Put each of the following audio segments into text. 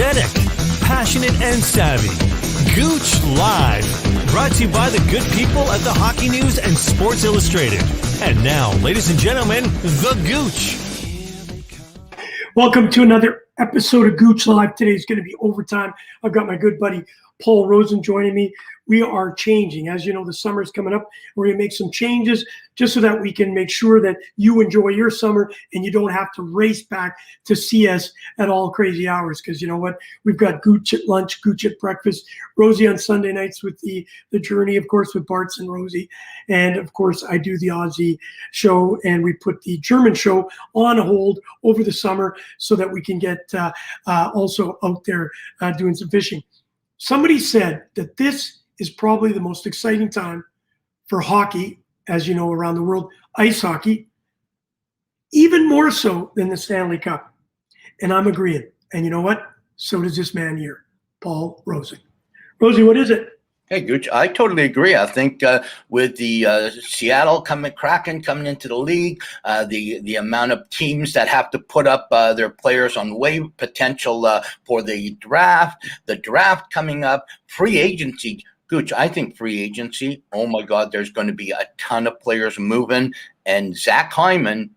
energetic, passionate, and savvy. Gouche Live, brought to you by the good people at the Hockey News and Sports Illustrated. And now, ladies and gentlemen, the Gouche. Welcome to another episode of Gouche Live. Today is going to be overtime. I've got my good buddy Paul Rosen joining me. We are changing. As you know, the summer is coming up. We're going to make some changes just so that we can make sure that you enjoy your summer and you don't have to race back to see us at all crazy hours. Because you know what? We've got Gouche at lunch, Gouche at breakfast, Rosie on Sunday nights with the Journey, of course, with Bart's and Rosie. And, of course, I do the Aussie show, and we put the German show on hold over the summer so that we can get also out there doing some fishing. Somebody said that this is probably the most exciting time for hockey, as you know, around the world, ice hockey, even more so than the Stanley Cup. And I'm agreeing. And you know what? So does this man here, Paul Rosen. Rosie, what is it? Hey, Gouche, I totally agree. I think with the Seattle Kraken coming into the league, the amount of teams that have to put up their players on waiver potential for the draft coming up, free agency. Gouche, I think free agency, oh my God, there's going to be a ton of players moving. And Zach Hyman,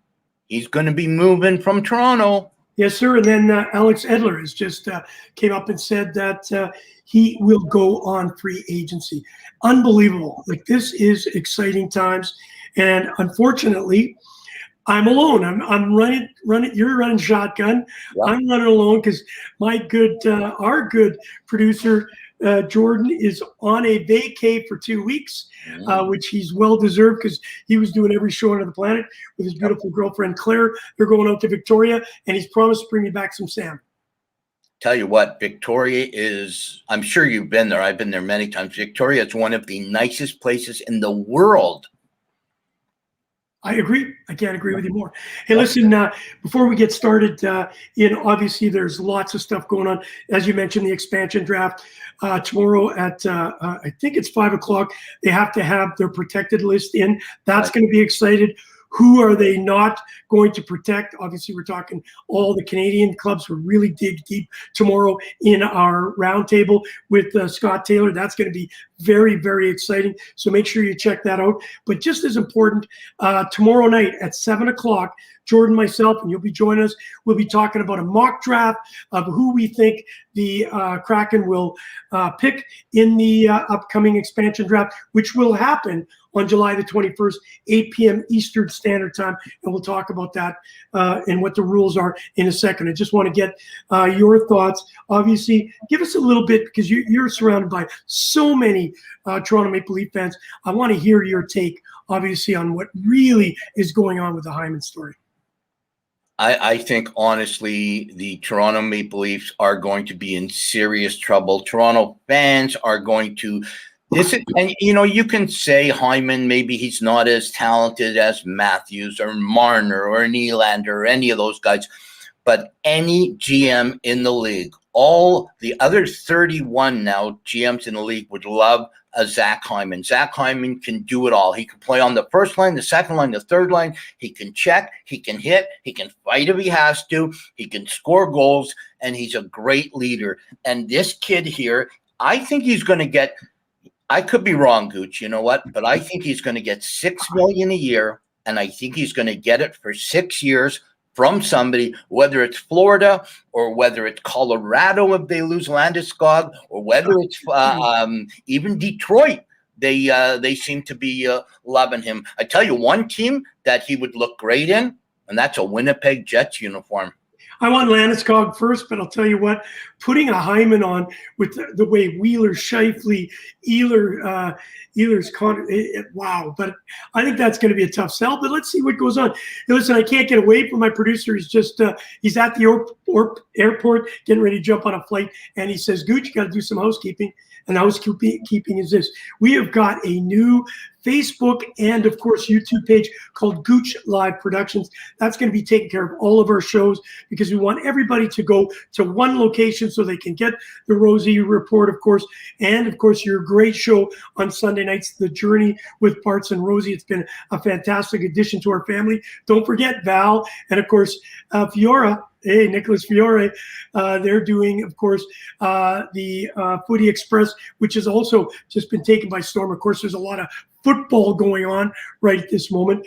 he's going to be moving from Toronto. Yes, sir. And then Alex Edler has just came up and said that he will go on free agency. Unbelievable. Like, this is exciting times. And unfortunately, I'm alone. I'm running. You're running shotgun. Yep. I'm running alone because our good producer, Jordan, is on a vacay for 2 weeks, which he's well deserved because he was doing every show on the planet with his beautiful girlfriend Claire. They're going out to Victoria, and he's promised to bring me back some salmon. Tell you what, Victoria is, I'm sure you've been there. I've been there many times. Victoria is one of the nicest places in the world. I agree. I can't agree with you more. Hey, listen, before we get started, obviously there's lots of stuff going on. As you mentioned, the expansion draft tomorrow at, I think it's 5 o'clock. They have to have their protected list in. That's going to be excited. Who are they not going to protect? Obviously, we're talking all the Canadian clubs will really dig deep tomorrow in our roundtable with Scott Taylor. That's going to be very, very exciting. So make sure you check that out. But just as important, tomorrow night at 7 o'clock, Jordan, myself, and you'll be joining us. We'll be talking about a mock draft of who we think the Kraken will pick in the upcoming expansion draft, which will happen on July the 21st, 8 p.m. Eastern Standard Time. And we'll talk about that and what the rules are in a second. I just want to get your thoughts. Obviously, give us a little bit, because you're surrounded by so many Toronto Maple Leaf fans. I want to hear your take, obviously, on what really is going on with the Hyman story. I think, honestly, the Toronto Maple Leafs are going to be in serious trouble. Toronto fans are going to and you can say Hyman, maybe he's not as talented as Matthews or Marner or Nylander or any of those guys, but any GM in the league, all the other 31 now GMs in the league would love a Zach Hyman. Zach Hyman can do it all. He can play on the first line, the second line, the third line. He can check, he can hit, he can fight if he has to, he can score goals, and he's a great leader. And this kid here, I think he's going to get, I could be wrong, Gouche, you know what? But I think he's going to get $6 million a year, and I think he's going to get it for 6 years from somebody, whether it's Florida or whether it's Colorado if they lose Landeskog, or whether it's even Detroit. They seem to be loving him. I tell you, one team that he would look great in, and that's a Winnipeg Jets uniform. I want Landeskog first, but I'll tell you what, putting a Hyman on with the way Wheeler, Scheifele, Ehlers, wow. But I think that's going to be a tough sell, but let's see what goes on. Hey, listen, I can't get away from my producer. He's just, he's at the airport getting ready to jump on a flight, and he says, Gouche, you got to do some housekeeping. And housekeeping is this. We have got a new Facebook and, of course, YouTube page called Gouche Live Productions. That's going to be taking care of all of our shows because we want everybody to go to one location so they can get the Rosie Report, of course, and, of course, your great show on Sunday nights, The Journey with Bart's and Rosie. It's been a fantastic addition to our family. Don't forget Val and, of course, Fiora Hey, Nicholas Fiore. They're doing, of course, the Footy Express, which has also just been taken by storm. Of course, there's a lot of football going on right at this moment.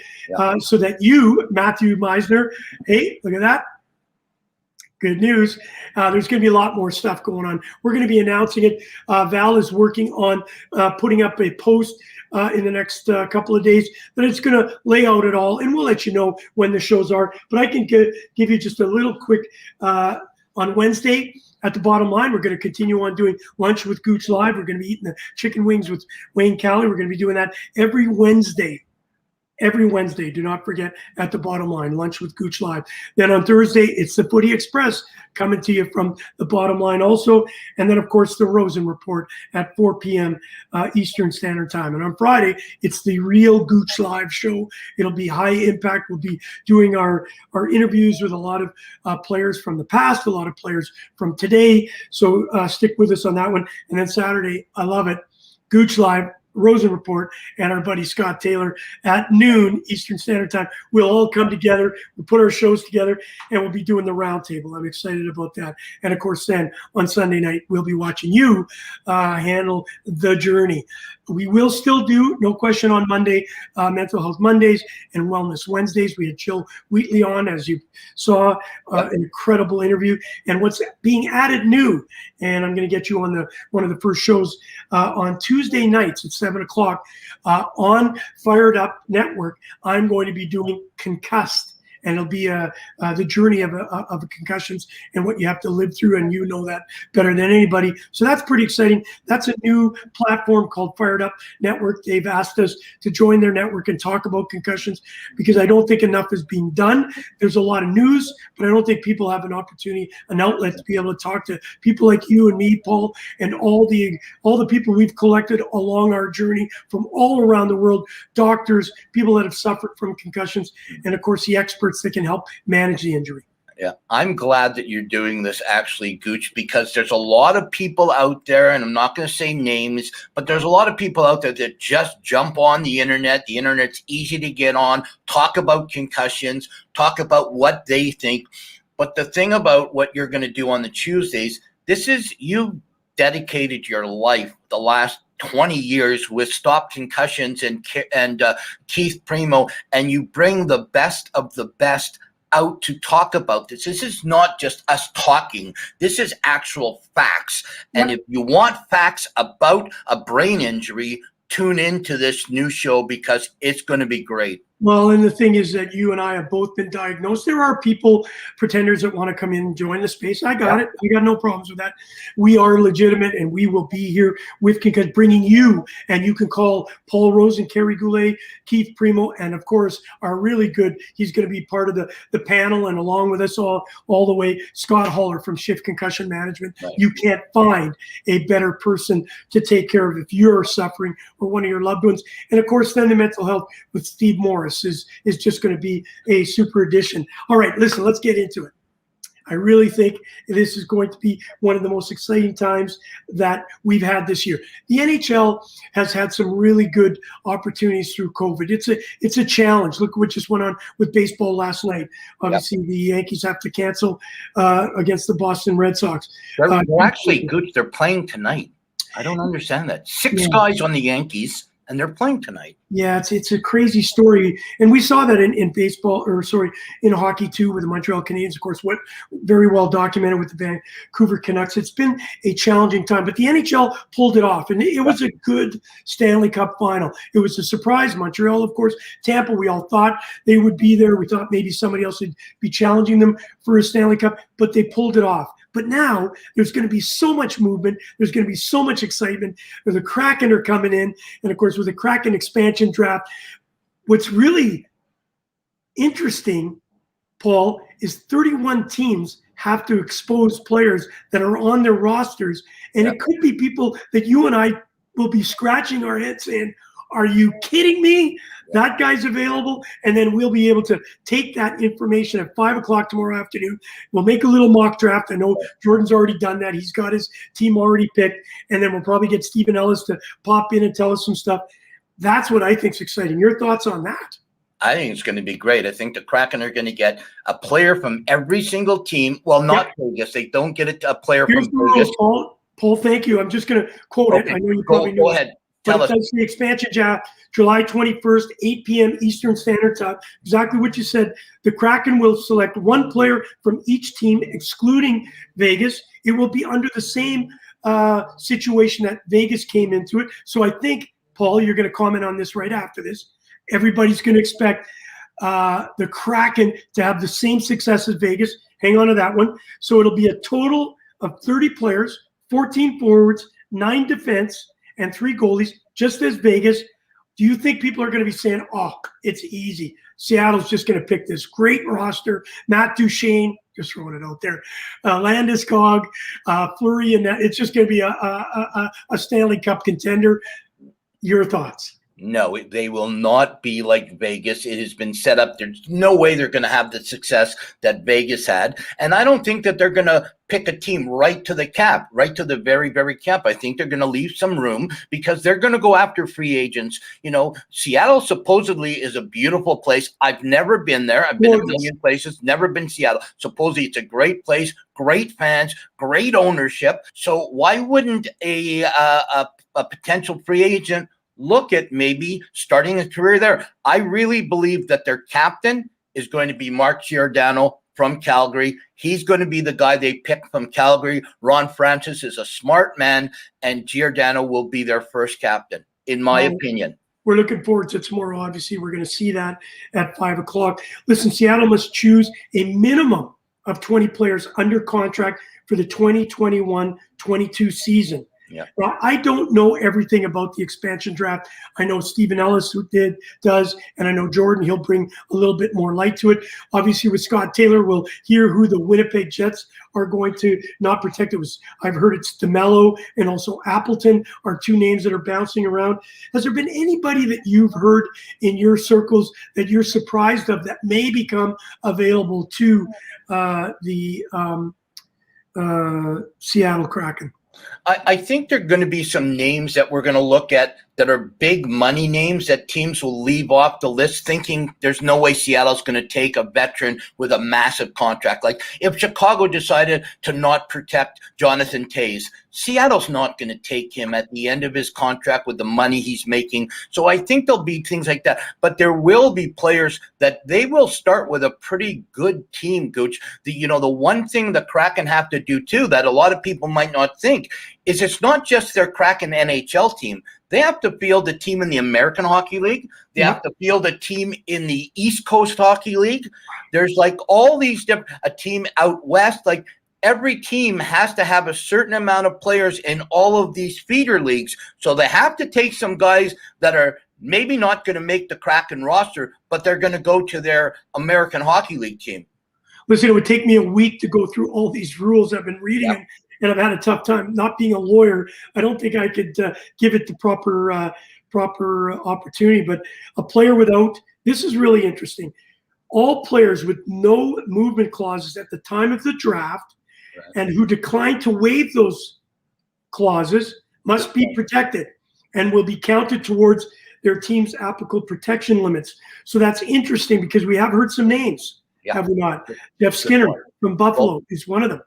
So that you, Matthew Meisner, hey, look at that. Good news. There's going to be a lot more stuff going on. We're going to be announcing it. Val is working on putting up a post in the next couple of days that it's going to lay out it all, and we'll let you know when the shows are. But I can give you just a little quick on Wednesday. At the bottom line, we're going to continue on doing Lunch with Gouche Live. We're going to be eating the chicken wings with Wayne Calley. We're going to be doing that every Wednesday. Every Wednesday, do not forget, at the bottom line, Lunch with Gouche Live. Then on Thursday, it's the Footy Express coming to you from the bottom line also. And then, of course, the Rosen Report at 4 p.m. Eastern Standard Time. And on Friday, it's the real Gouche Live show. It'll be high impact. We'll be doing our interviews with a lot of players from the past, a lot of players from today. So stick with us on that one. And then Saturday, I love it, Gouche Live, Rosen Report, and our buddy Scott Taylor at noon Eastern Standard Time. We'll all come together, we'll put our shows together, and we'll be doing the roundtable. I'm excited about that. And of course, then on Sunday night, we'll be watching you handle the journey. We will still do, no question, on Monday, Mental Health Mondays and Wellness Wednesdays. We had Jill Wheatley on, as you saw, an incredible interview. And what's being added new, and I'm going to get you on one of the first shows on Tuesday nights at 7 o'clock on Fired Up Network. I'm going to be doing Concussed. And it'll be the journey of concussions and what you have to live through, and you know that better than anybody. So that's pretty exciting. That's a new platform called Fired Up Network. They've asked us to join their network and talk about concussions because I don't think enough is being done. There's a lot of news, but I don't think people have an opportunity, an outlet to be able to talk to people like you and me, Paul, and all the people we've collected along our journey from all around the world, doctors, people that have suffered from concussions, and of course the experts that can help manage the injury. Yeah, I'm glad that you're doing this, actually, Gouche, because there's a lot of people out there, and I'm not going to say names, but there's a lot of people out there that just jump on the internet. The internet's easy to get on, talk about concussions, talk about what they think. But the thing about what you're going to do on the Tuesdays, this is, you dedicated your life the last 20 years with Stop Concussions and Keith Primo, and you bring the best of the best out to talk about this. This is not just us talking. This is actual facts. And if you want facts about a brain injury, tune into this new show because it's going to be great. Well, and the thing is that you and I have both been diagnosed. There are people, pretenders, that want to come in and join the space. I got it. I got no problems with that. We are legitimate, and we will be here with Concussion, bringing you, and you can call Paul Rosen, Kerry Goulet, Keith Primo, and of course, our really good, he's going to be part of the panel, and along with us all the way, Scott Haller from Shift Concussion Management. Right. You can't find a better person to take care of if you're suffering or one of your loved ones. And of course, then the mental health with Steve Morris is just going to be a super addition. All right, listen, let's get into it. I really think this is going to be one of the most exciting times that we've had this year. The NHL has had some really good opportunities through COVID. It's a challenge. Look what just went on with baseball last night. Obviously, the Yankees have to cancel against the Boston Red Sox. They're actually good. They're playing tonight. I don't understand that. Six guys on the Yankees, and they're playing tonight. Yeah, it's a crazy story. And we saw that in baseball, in hockey too, with the Montreal Canadiens, of course, what very well documented with the Vancouver Canucks. It's been a challenging time, but the NHL pulled it off. And it was a good Stanley Cup final. It was a surprise. Montreal, of course, Tampa, we all thought they would be there. We thought maybe somebody else would be challenging them for a Stanley Cup, but they pulled it off. But now there's going to be so much movement. There's going to be so much excitement. The Kraken are coming in. And of course, with the Kraken expansion draft, what's really interesting, Paul, is 31 teams have to expose players that are on their rosters. And it could be people that you and I will be scratching our heads saying, are you kidding me? That guy's available. And then we'll be able to take that information at 5 o'clock tomorrow afternoon. We'll make a little mock draft. I know Jordan's already done that. He's got his team already picked. And then we'll probably get Stephen Ellis to pop in and tell us some stuff. That's what I think's exciting. Your thoughts on that? I think it's going to be great. I think the Kraken are going to get a player from every single team. Well, not Vegas. They don't get a player Here's from the Vegas. rules, Paul. Paul, thank you. I'm just going to quote it. I know you probably know Go it. ahead. But Tell it us. says the expansion draft, July 21st, 8 p.m. Eastern Standard Time. Exactly what you said. The Kraken will select one player from each team, excluding Vegas. It will be under the same situation that Vegas came into it. So I think, Paul, you're going to comment on this right after this. Everybody's going to expect the Kraken to have the same success as Vegas. Hang on to that one. So it'll be a total of 30 players, 14 forwards, 9 defense, and 3 goalies, just as Vegas. Do you think people are going to be saying, oh, it's easy? Seattle's just going to pick this great roster. Matt Duchene, just throwing it out there. Landeskog, Fleury, and that. It's just going to be a Stanley Cup contender. Your thoughts? No, they will not be like Vegas. It has been set up. There's no way they're going to have the success that Vegas had. And I don't think that they're going to pick a team right to the cap, right to the very, very cap. I think they're going to leave some room because they're going to go after free agents. You know, Seattle supposedly is a beautiful place. I've never been there. I've been a million places, never been Seattle. Supposedly it's a great place, great fans, great ownership. So why wouldn't a potential free agent look at maybe starting a career there? I really believe that their captain is going to be Mark Giordano from Calgary. He's going to be the guy they pick from Calgary. Ron Francis is a smart man, and Giordano will be their first captain, in my opinion. We're looking forward to tomorrow. Obviously, we're going to see that at 5 o'clock. Listen, Seattle must choose a minimum of 20 players under contract for the 2021-22 season. Yeah. Now, I don't know everything about the expansion draft. I know Stephen Ellis does, and I know Jordan, he'll bring a little bit more light to it. Obviously, with Scott Taylor, we'll hear who the Winnipeg Jets are going to not protect. I've heard it's DeMello and also Appleton are 2 names that are bouncing around. Has there been anybody that you've heard in your circles that you're surprised of that may become available to the Seattle Kraken? I think there are going to be some names that we're going to look at that are big money names that teams will leave off the list thinking there's no way Seattle's going to take a veteran with a massive contract. Like if Chicago decided to not protect Jonathan Toews, Seattle's not going to take him at the end of his contract with the money he's making. So I think there'll be things like that. But there will be players that they will start with a pretty good team, Gooch. The one thing the Kraken have to do too that a lot of people might not think is it's not just their Kraken NHL team. They have to field a team in the American Hockey League. They have to field a team in the East Coast Hockey League. There's like all these different, a team out west. Like every team has to have a certain amount of players in all of these feeder leagues. So they have to take some guys that are maybe not going to make the Kraken roster, but they're going to go to their American Hockey League team. Listen, it would take me a week to go through all these rules. I've been reading them. And I've had a tough time. Not being a lawyer, I don't think I could give it the proper opportunity. But a player without, this is really interesting. All players with no movement clauses at the time of the draft and who decline to waive those clauses must be protected and will be counted towards their team's applicable protection limits. So that's interesting because we have heard some names, have we not? Jeff Skinner from Buffalo is one of them.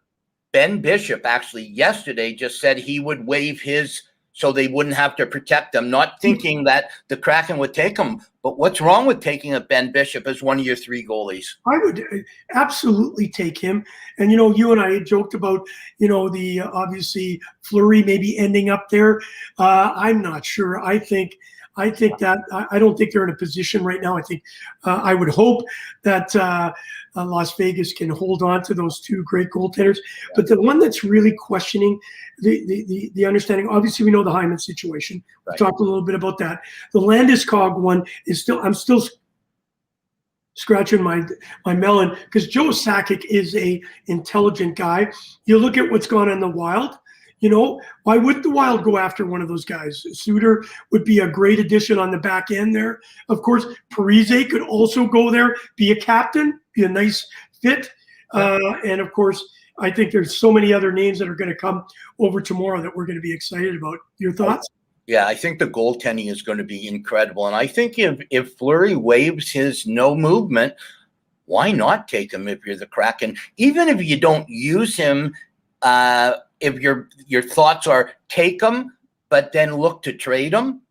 Ben Bishop actually yesterday just said he would waive his so they wouldn't have to protect them, not thinking that the Kraken would take him. But what's wrong with taking a Ben Bishop as one of your 3 goalies? I would absolutely take him. And, you and I had joked about, the obviously Fleury maybe ending up there. I'm not sure. I don't think they're in a position right now. I think I would hope that Las Vegas can hold on to those 2 great goaltenders. But the one that's really questioning the understanding, obviously we know the Hyman situation. We talked a little bit about that. The Landeskog one is I'm still scratching my melon because Joe Sakic is a intelligent guy. You look at what's gone on in the Wild. Why wouldn't the Wild go after one of those guys? Suter would be a great addition on the back end there. Of course, Parise could also go there, be a captain, be a nice fit. And of course, I think there's so many other names that are going to come over tomorrow that we're going to be excited about. Your thoughts? Yeah, I think the goaltending is going to be incredible. And I think if Fleury waives his no movement, why not take him if you're the Kraken? Even if you don't use him, if your thoughts are take him, but then look to trade him,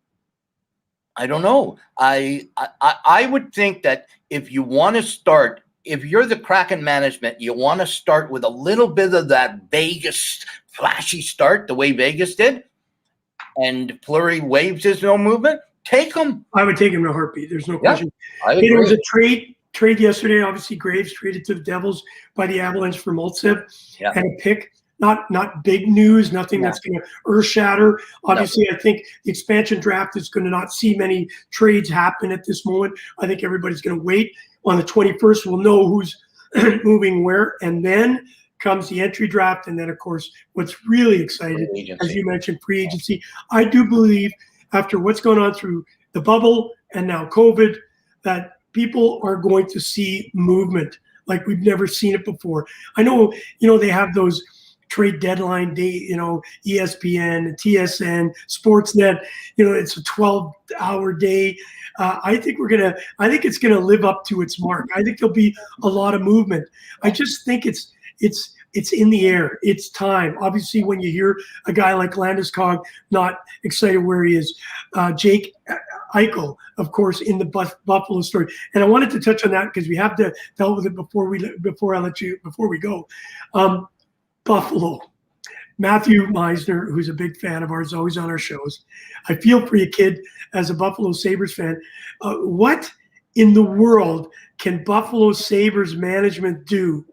I don't know. I would think that if you want to start, if you're the Kraken management, you want to start with a little bit of that Vegas flashy start, the way Vegas did, and Fleury waives his no movement, take him. I would take him in a heartbeat. There's no question. I agree. There was a trade yesterday. Obviously, Graves traded to the Devils by the Avalanche for Maltsev and a pick. Not big news, nothing that's going to earth shatter. Obviously, I think the expansion draft is going to not see many trades happen at this moment. I think everybody's going to wait. On the 21st, we'll know who's moving where, and then comes the entry draft, and then, of course, what's really exciting, as you mentioned, free agency. I do believe after what's going on through the bubble and now COVID, that people are going to see movement like we've never seen it before. I know, they have those trade deadline day, ESPN, TSN, Sportsnet, it's a 12-hour day. I think it's gonna live up to its mark. I think there'll be a lot of movement. I just think it's in the air. It's time. Obviously, when you hear a guy like Landeskog not excited where he is, Jake Eichel, of course, in the Buffalo story. And I wanted to touch on that because we have to deal with it before we go. Buffalo. Matthew Meisner, who's a big fan of ours, always on our shows. I feel for you, kid, as a Buffalo Sabres fan. What in the world can Buffalo Sabres management do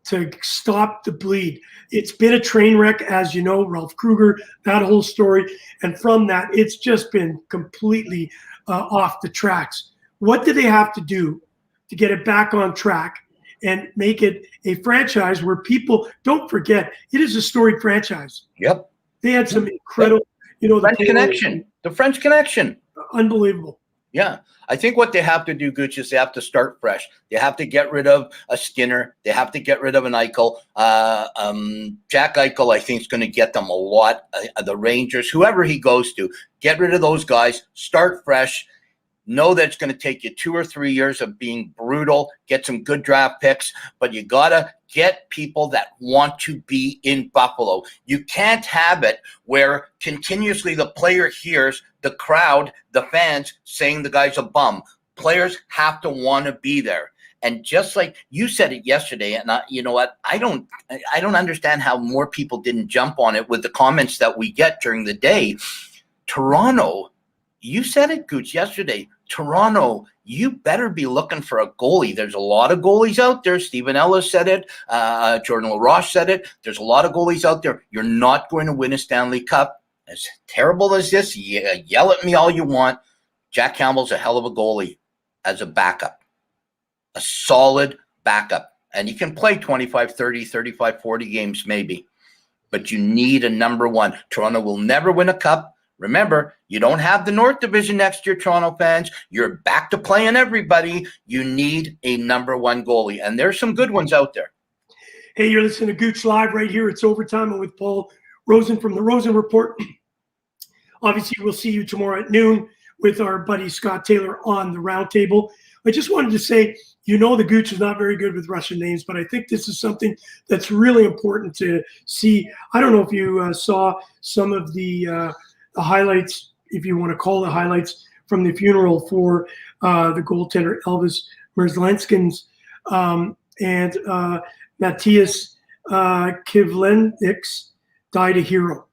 to stop the bleed? It's been a train wreck, as you know, Ralph Kruger, that whole story. And from that, it's just been completely off the tracks. What do they have to do to get it back on track and make it a franchise where people don't forget it is a storied franchise? Yep. They had some incredible, the French Connection. Unbelievable. Yeah. I think what they have to do, Gouche, is they have to start fresh. They have to get rid of a Skinner. They have to get rid of an Eichel. Jack Eichel, I think, is going to get them a lot. The Rangers, whoever he goes to, get rid of those guys, start fresh. Know that it's going to take you 2 or 3 years of being brutal, get some good draft picks, but you got to get people that want to be in Buffalo. You can't have it where continuously the player hears the crowd, the fans saying the guy's a bum. Players have to want to be there. And just like you said it yesterday, and you know what? I don't understand how more people didn't jump on it with the comments that we get during the day. Toronto, you said it, Gouche, yesterday. Toronto, you better be looking for a goalie. There's a lot of goalies out there. Stephen Ellis said it. Jordan LaRoche said it. There's a lot of goalies out there. You're not going to win a Stanley Cup. As terrible as this, yell at me all you want. Jack Campbell's a hell of a goalie as a backup. A solid backup. And you can play 25, 30, 35, 40 games maybe. But you need a number one. Toronto will never win a cup. Remember, you don't have the North Division next year, Toronto fans. You're back to playing everybody. You need a number one goalie, and there's some good ones out there. Hey, you're listening to Gouche Live right here. It's Overtime. I'm with Paul Rosen from the Rosen Report. Obviously, we'll see you tomorrow at noon with our buddy Scott Taylor on the roundtable. I just wanted to say, the Gouche is not very good with Russian names, but I think this is something that's really important to see. I don't know if you saw some of the highlights, if you want to call the highlights, from the funeral for the goaltender Elvis Merzlenskins and Matthias Kivleniks died a hero.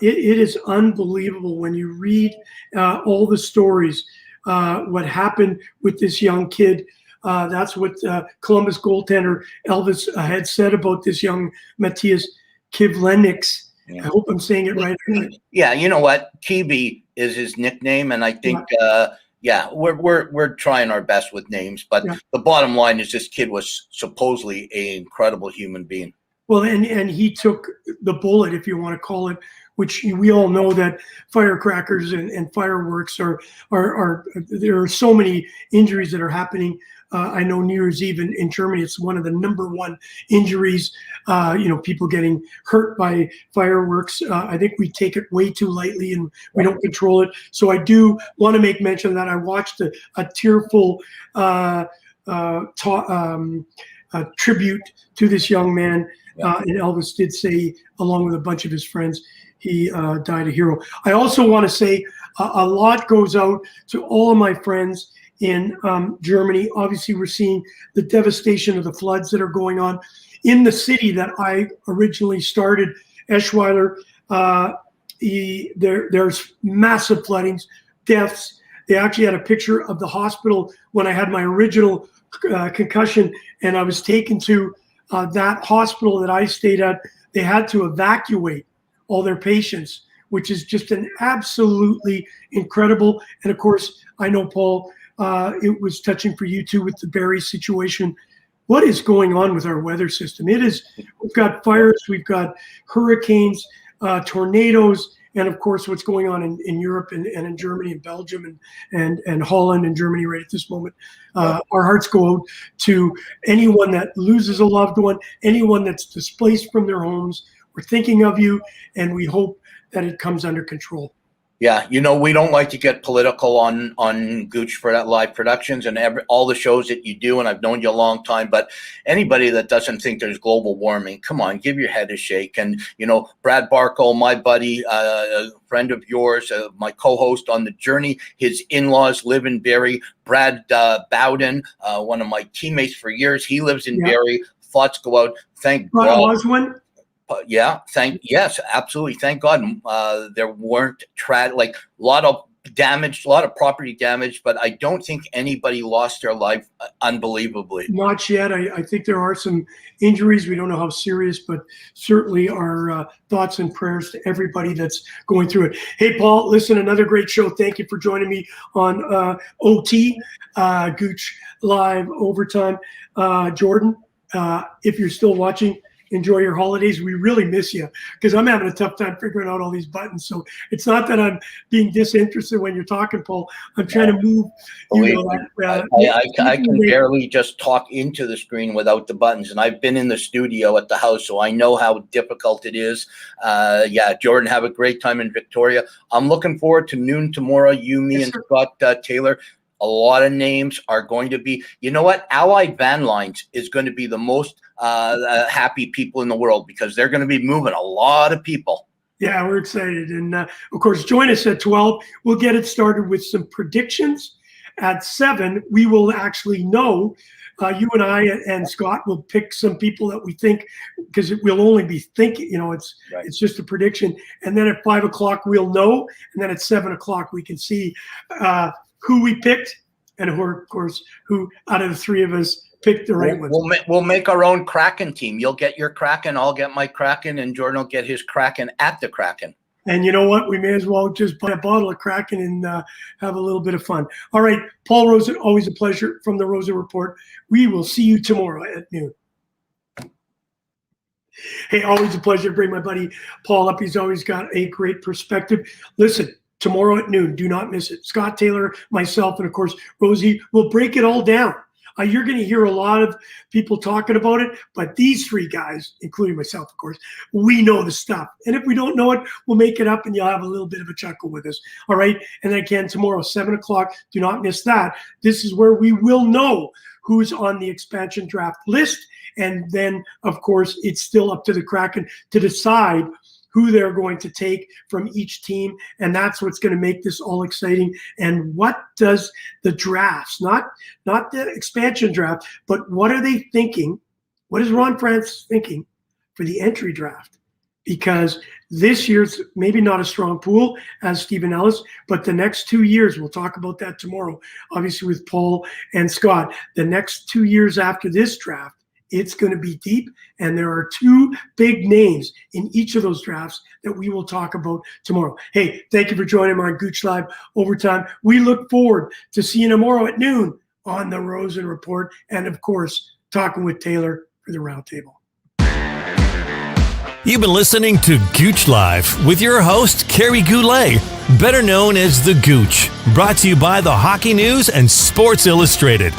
It is unbelievable when you read all the stories, what happened with this young kid. That's what Columbus goaltender Elvis had said about this young Matthias Kivleniks. Yeah. I hope I'm saying it right. Yeah, you know what? Kiwi is his nickname, and I think we're trying our best with names, but the bottom line is this kid was supposedly an incredible human being. Well, and he took the bullet, if you want to call it, which we all know that firecrackers and fireworks are there are so many injuries that are happening I know New Year's Eve in Germany, it's one of the number one injuries, people getting hurt by fireworks. I think we take it way too lightly and we don't control it. So I do want to make mention that I watched a tearful tribute to this young man. And Elvis did say, along with a bunch of his friends, he died a hero. I also want to say a lot goes out to all of my friends in Germany. Obviously, we're seeing the devastation of the floods that are going on in the city that I originally started, Eschweiler. There's massive floodings, deaths. They actually had a picture of the hospital when I had my original concussion, and I was taken to that hospital that I stayed at. They had to evacuate all their patients, which is just an absolutely incredible. And of course, I know, Paul, it was touching for you too with the Barrie situation. What is going on with our weather system? We've got fires, we've got hurricanes, tornadoes, and of course, what's going on in Europe and in Germany and Belgium and Holland and Germany right at this moment. Our hearts go out to anyone that loses a loved one, anyone that's displaced from their homes. We're thinking of you, and we hope that it comes under control. Yeah, we don't like to get political on Gouche for that live productions and all the shows that you do, and I've known you a long time, but anybody that doesn't think there's global warming, come on, give your head a shake. And, Brad Barkle, my buddy, a friend of yours, my co-host on The Journey, his in-laws live in Barrie. Brad Bowden, one of my teammates for years, he lives in Barrie. Thoughts go out. Thank God. Yes, absolutely. Thank God there weren't a lot of damage, a lot of property damage, but I don't think anybody lost their life unbelievably. Not yet. I think there are some injuries. We don't know how serious, but certainly our thoughts and prayers to everybody that's going through it. Hey, Paul, listen, another great show. Thank you for joining me on OT, Gouche Live Overtime. Jordan, if you're still watching, enjoy your holidays. We really miss you because I'm having a tough time figuring out all these buttons. So it's not that I'm being disinterested when you're talking, Paul. I'm trying to move. I can barely just talk into the screen without the buttons, and I've been in the studio at the house, so I know how difficult it is. Jordan, have a great time in Victoria. I'm looking forward to noon tomorrow. You, me, and Scott Taylor. A lot of names are going to be, Allied Van Lines is going to be the most happy people in the world because they're going to be moving a lot of people. Yeah, we're excited. And of course, join us at 12. We'll get it started with some predictions. At 7, we will actually know. You and I and Scott will pick some people that we think, because we'll only be thinking, it's just a prediction. And then at 5 o'clock, we'll know. And then at 7 o'clock, we can see who we picked, and of course, who out of the three of us picked the right ones. We'll make our own Kraken team. You'll get your Kraken, I'll get my Kraken, and Jordan will get his Kraken at the Kraken. And you know what? We may as well just buy a bottle of Kraken and have a little bit of fun. All right, Paul Rosen, always a pleasure from the Rosen Report. We will see you tomorrow at noon. Hey, always a pleasure to bring my buddy Paul up. He's always got a great perspective. Listen, tomorrow at noon, do not miss it. Scott Taylor, myself, and of course, Rosie will break it all down. You're going to hear a lot of people talking about it, but these three guys, including myself, of course, we know the stuff. And if we don't know it, we'll make it up and you'll have a little bit of a chuckle with us. All right. And then again, tomorrow, 7 o'clock, do not miss that. This is where we will know who's on the expansion draft list. And then, of course, it's still up to the Kraken to decide who they're going to take from each team. And that's what's going to make this all exciting. And what does the drafts, not the expansion draft, but what are they thinking? What is Ron France thinking for the entry draft? Because this year's maybe not a strong pool as Stephen Ellis, but the next 2 years, we'll talk about that tomorrow, obviously with Paul and Scott. The next 2 years after this draft, it's going to be deep, and there are two big names in each of those drafts that we will talk about tomorrow. Hey, thank you for joining me on Gouche Live Overtime. We look forward to seeing you tomorrow at noon on the Rosen Report, and of course, talking with Taylor for the Roundtable. You've been listening to Gouche Live with your host, Kerry Goulet, better known as The Gouche, brought to you by the Hockey News and Sports Illustrated.